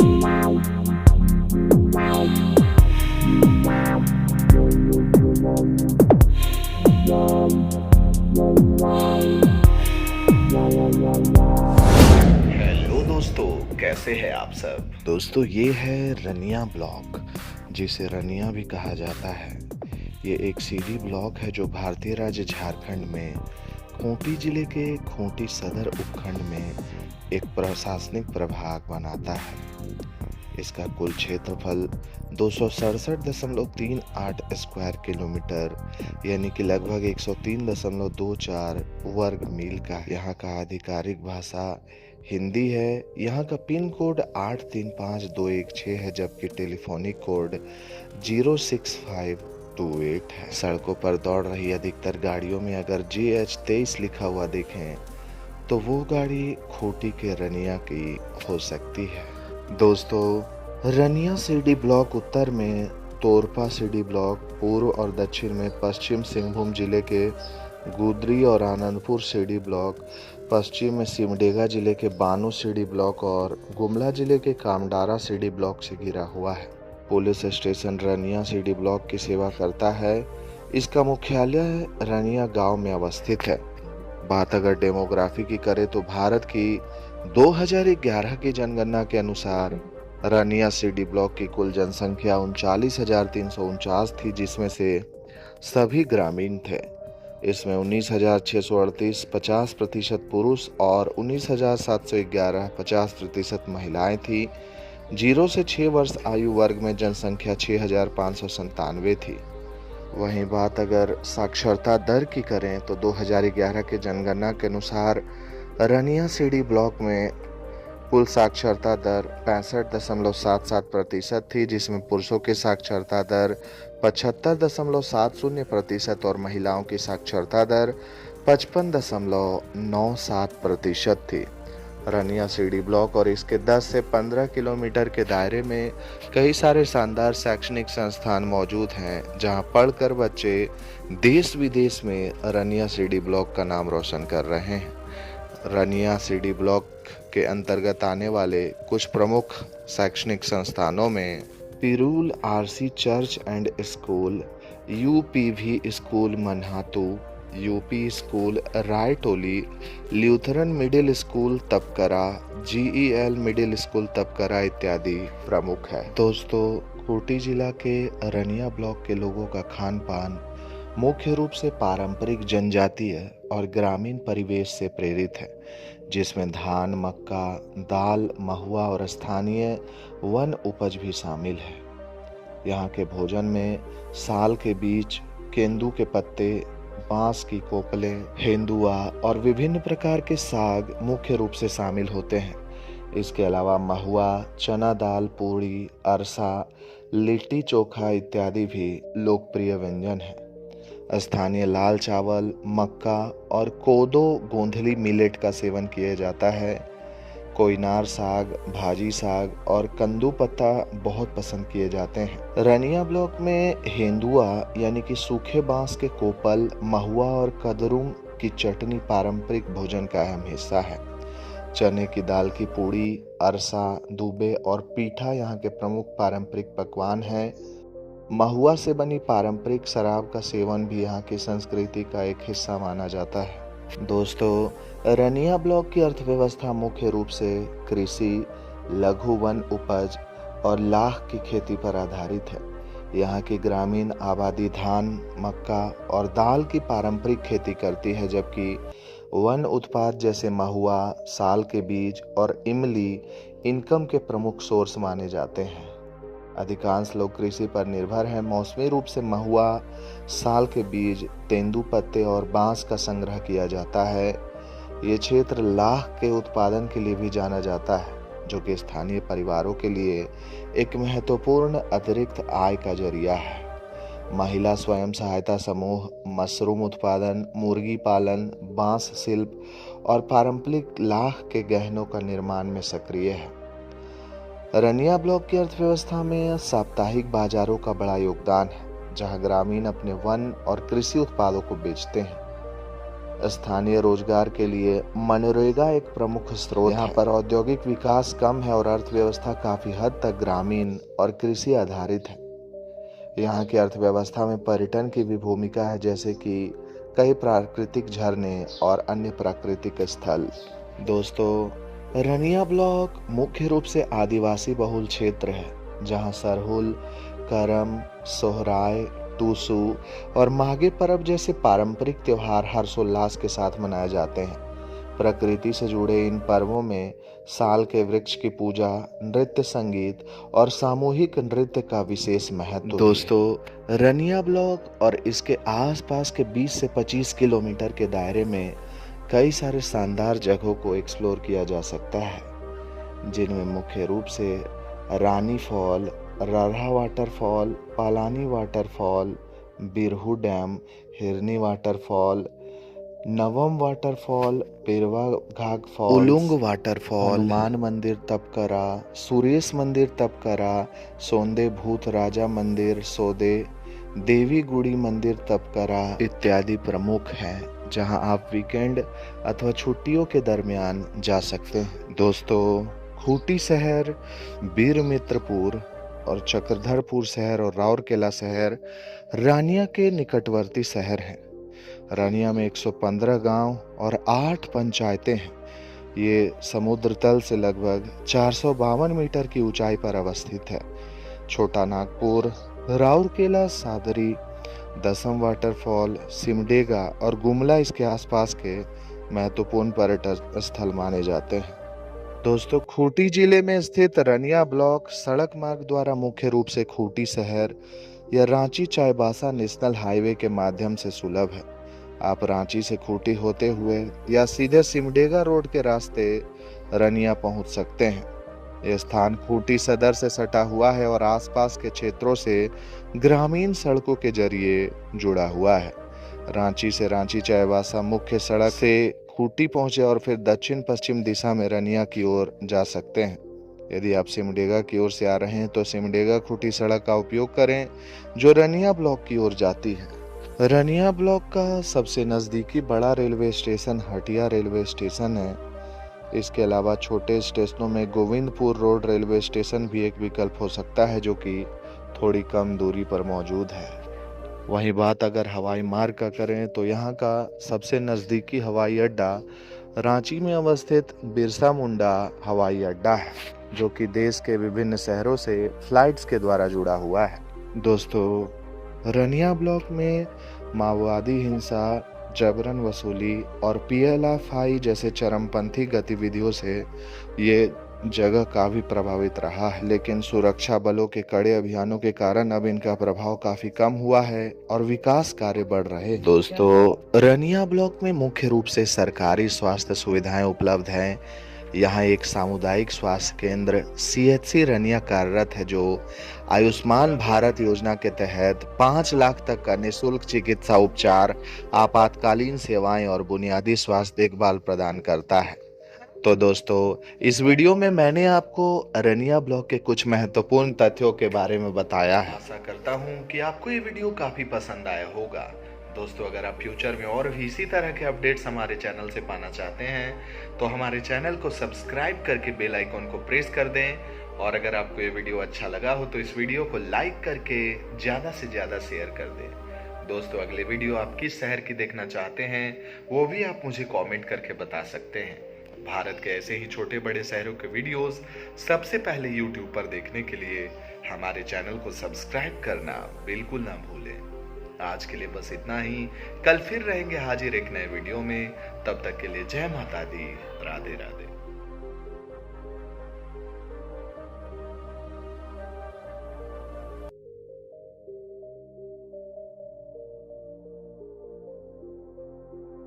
Hello दोस्तों, कैसे हैं आप सब। दोस्तों ये है रनिया ब्लॉक, जिसे रनिया भी कहा जाता है। ये एक सीडी ब्लॉक है जो भारतीय राज्य झारखंड में खूंटी जिले के खूंटी सदर उपखंड में एक प्रशासनिक प्रभाग बनाता है। इसका कुल क्षेत्रफल 267.38 स्क्वायर किलोमीटर यानी कि लगभग 103.24 वर्ग मील का है। यहाँ का आधिकारिक भाषा हिंदी है। यहाँ का पिन कोड 835216 है, जबकि टेलीफोनिक कोड 06528 है। सड़कों पर दौड़ रही अधिकतर गाड़ियों में अगर JH23 लिखा हुआ देखें तो वो गाड़ी खूंटी के रनिया की हो सकती है। दोस्तों, रनिया सीडी ब्लॉक उत्तर में तोरपा सीडी ब्लॉक, पूर्व और दक्षिण में पश्चिम सिंहभूम जिले के गुदरी और आनंदपुर सीडी ब्लॉक, पश्चिम में सिमडेगा जिले के बानो सीडी ब्लॉक और गुमला जिले के कामडारा सीडी ब्लॉक से घिरा हुआ है। Police station Raniya CD block की सेवा करता है। इसका मुख्यालय रनिया गांव में अवस्थित है। बात अगर डेमोग्राफी की करें तो भारत की 2011 की जनगणना के अनुसार रनिया सीडी ब्लॉक की कुल जनसंख्या 39,349 थी, जिसमें से सभी ग्रामीण थे। इसमें 19,638 50% पुरुष और 19,711 50% महिलाएं थी। 0 से 6 वर्ष आयु वर्ग में जनसंख्या 6,597 थी। वहीं बात अगर साक्षरता दर की करें तो 2011 के जनगणना के अनुसार रनिया सीडी ब्लॉक में कुल साक्षरता दर 65.77% थी, जिसमें पुरुषों की साक्षरता दर 75.70% और महिलाओं की साक्षरता दर 55.97% थी। रनिया सीडी ब्लॉक और इसके 10 से 15 किलोमीटर के दायरे में कई सारे शानदार शैक्षणिक संस्थान मौजूद हैं, जहां पढ़कर बच्चे देश विदेश में रनिया सीडी ब्लॉक का नाम रोशन कर रहे हैं। रनिया सीडी ब्लॉक के अंतर्गत आने वाले कुछ प्रमुख शैक्षणिक संस्थानों में Pirul RC church and school, UPV school Manhatu, UP school Raitoli, Lutheran middle school Tapkara, GEL middle school Tapkara इत्यादि प्रमुख है। दोस्तों, खूंटी जिला के रनिया ब्लॉक के लोगों का खान पान मुख्य रूप से पारंपरिक जनजातीय और ग्रामीण परिवेश से प्रेरित है, जिसमें धान, मक्का, दाल, महुआ और स्थानीय वन उपज भी शामिल है। यहाँ के भोजन में साल के बीज, केंदू के पत्ते, बांस की कोपलें, हेंदुआ और विभिन्न प्रकार के साग मुख्य रूप से शामिल होते हैं। इसके अलावा महुआ, चना दाल, पूड़ी, अरसा, लिट्टी चोखा इत्यादि भी लोकप्रिय व्यंजन हैं। स्थानीय लाल चावल, मक्का और कोदो गोंधली मिलेट का सेवन किया जाता है। कोयनार साग, भाजी साग और कंदू पत्ता बहुत पसंद किए जाते हैं। रनिया ब्लॉक में हेंदुआ यानी कि सूखे बांस के कोपल, महुआ और कदरूम की चटनी पारंपरिक भोजन का अहम हिस्सा है। चने की दाल की पूड़ी, अरसा, दूबे और पीठा यहाँ के प्रमुख पारंपरिक पकवान हैं। महुआ से बनी पारंपरिक शराब का सेवन भी यहाँ की संस्कृति का एक हिस्सा माना जाता है। दोस्तों, रनिया ब्लॉक की अर्थव्यवस्था मुख्य रूप से कृषि, लघु वन उपज और लाख की खेती पर आधारित है। यहाँ की ग्रामीण आबादी धान, मक्का और दाल की पारंपरिक खेती करती है, जबकि वन उत्पाद जैसे महुआ, साल के बीज और इमली इनकम के प्रमुख सोर्स माने जाते हैं। अधिकांश लोग कृषि पर निर्भर हैं। मौसमी रूप से महुआ, साल के बीज, तेंदू पत्ते और बांस का संग्रह किया जाता है। ये क्षेत्र लाख के उत्पादन के लिए भी जाना जाता है, जो कि स्थानीय परिवारों के लिए एक महत्वपूर्ण अतिरिक्त आय का जरिया है। महिला स्वयं सहायता समूह मशरूम उत्पादन, मुर्गी पालन, बांस शिल्प और पारंपरिक लाख के गहनों का निर्माण में सक्रिय है। रनिया ब्लॉक की अर्थव्यवस्था में साप्ताहिक बाजारों का बड़ा योगदान है, जहां ग्रामीण अपने वन और कृषि उत्पादों को बेचते हैं। स्थानीय रोजगार के लिए मनरेगा एक प्रमुख स्रोत है। यहाँ पर औद्योगिक विकास कम है और अर्थव्यवस्था काफी हद तक ग्रामीण और कृषि आधारित है। यहाँ की अर्थव्यवस्था में पर्यटन की भी भूमिका है, जैसे कि कई प्राकृतिक झरने और अन्य प्राकृतिक स्थल। दोस्तों, रनिया ब्लॉक मुख्य रूप से आदिवासी बहुल क्षेत्र है, जहाँ सरहुल, करम, सोहराय, टूसू और माघे पर्व जैसे पारंपरिक त्योहार हर्षोल्लास के साथ मनाए जाते हैं। प्रकृति से जुड़े इन पर्वों में साल के वृक्ष की पूजा, नृत्य, संगीत और सामूहिक नृत्य का विशेष महत्व। दोस्तों, रनिया ब्लॉक और इसके आसपास के 20 से 25 किलोमीटर के दायरे में कई सारे शानदार जगहों को एक्सप्लोर किया जा सकता है, जिनमें मुख्य रूप से रानी फॉल, ररहा वाटरफॉल, पालानी वाटरफॉल, बिरहू डैम, हिरनी वाटरफॉल, नवम वाटरफॉल, पेरवा घाघ फॉल, उलुंग वाटरफॉल, हनुमान मंदिर तपकरा, सुरेश मंदिर तपकरा, सोंदे भूत राजा मंदिर सोदे, देवी गुड़ी मंदिर तपकरा इत्यादि प्रमुख हैं, जहां आप वीकेंड अथवा छुट्टियों के दरमियान जा सकते हैं। दोस्तों, खूंटी शहर, बीरमित्रपुर और चक्रधरपुर शहर और राउरकेला शहर रानिया के निकटवर्ती शहर हैं। रानिया में 115 गांव और 8 पंचायतें हैं। ये समुद्र तल से लगभग 452 मीटर की ऊंचाई पर अवस्थित है। छोटा नागपुर, राउरकेला, सादरी, दसम वाटरफॉल, सिमडेगा और गुमला इसके आसपास के महत्वपूर्ण पर्यटन स्थल माने जाते हैं। दोस्तों, खूंटी जिले में स्थित रनिया ब्लॉक सड़क मार्ग द्वारा मुख्य रूप से खूंटी शहर या रांची चाईबासा नेशनल हाईवे के माध्यम से सुलभ है। आप रांची से खूंटी होते हुए या सीधे सिमडेगा रोड के रास्ते रनिया पहुंच सकते हैं। यह स्थान खूंटी सदर से सटा हुआ है और आसपास के क्षेत्रों से ग्रामीण सड़कों के जरिए जुड़ा हुआ है। रांची से रांची चाईबासा मुख्य सड़क से खूंटी पहुंचे और फिर दक्षिण पश्चिम दिशा में रनिया की ओर जा सकते हैं। यदि आप सिमडेगा की ओर से आ रहे हैं तो सिमडेगा खूंटी सड़क का उपयोग करें, जो रनिया ब्लॉक की ओर जाती है। रनिया ब्लॉक का सबसे नज़दीकी बड़ा railway station Hatia railway station है। इसके अलावा छोटे स्टेशनों में गोविंदपुर रोड रेलवे स्टेशन भी एक विकल्प हो सकता है, जो कि थोड़ी कम दूरी पर मौजूद है। वहीं बात अगर हवाई मार्ग का करें तो यहाँ का सबसे नज़दीकी हवाई अड्डा रांची में अवस्थित बिरसा मुंडा हवाई अड्डा है, जो कि देश के विभिन्न शहरों से फ्लाइट्स के द्वारा जुड़ा हुआ है। दोस्तों, रनिया ब्लॉक में माओवादी हिंसा, जबरन वसूली और पीएलएफआई जैसे चरमपंथी गतिविधियों से ये जगह काफी प्रभावित रहा है, लेकिन सुरक्षा बलों के कड़े अभियानों के कारण अब इनका प्रभाव काफी कम हुआ है और विकास कार्य बढ़ रहे हैं। दोस्तों, रनिया ब्लॉक में मुख्य रूप से सरकारी स्वास्थ्य सुविधाएं उपलब्ध हैं। यहाँ एक सामुदायिक स्वास्थ्य केंद्र CHC रनिया कार्यरत है, जो आयुष्मान भारत योजना के तहत 5 लाख तक का निःशुल्क चिकित्सा उपचार, आपातकालीन सेवाएं और बुनियादी स्वास्थ्य देखभाल प्रदान करता है। तो दोस्तों, इस वीडियो में मैंने आपको रनिया ब्लॉक के कुछ महत्वपूर्ण तथ्यों के बारे में बताया है। आशा करता हूँ कि आपको ये वीडियो काफ़ी पसंद आया होगा। दोस्तों, अगर आप फ्यूचर में और भी इसी तरह के अपडेट्स हमारे चैनल से पाना चाहते हैं तो हमारे चैनल को सब्सक्राइब करके बेल आइकॉन को प्रेस कर दें। और अगर आपको ये वीडियो अच्छा लगा हो तो इस वीडियो को लाइक करके ज़्यादा से ज़्यादा शेयर कर दें। दोस्तों, अगले वीडियो आप किस शहर की देखना चाहते हैं वो भी आप मुझे कमेंट करके बता सकते हैं। भारत के ऐसे ही छोटे बड़े शहरों के वीडियोस सबसे पहले YouTube पर देखने के लिए हमारे चैनल को सब्सक्राइब करना बिल्कुल ना भूलें। आज के लिए बस इतना ही। कल फिर रहेंगे हाजिर एक नए वीडियो में। तब तक के लिए जय माता दी, राधे राधे।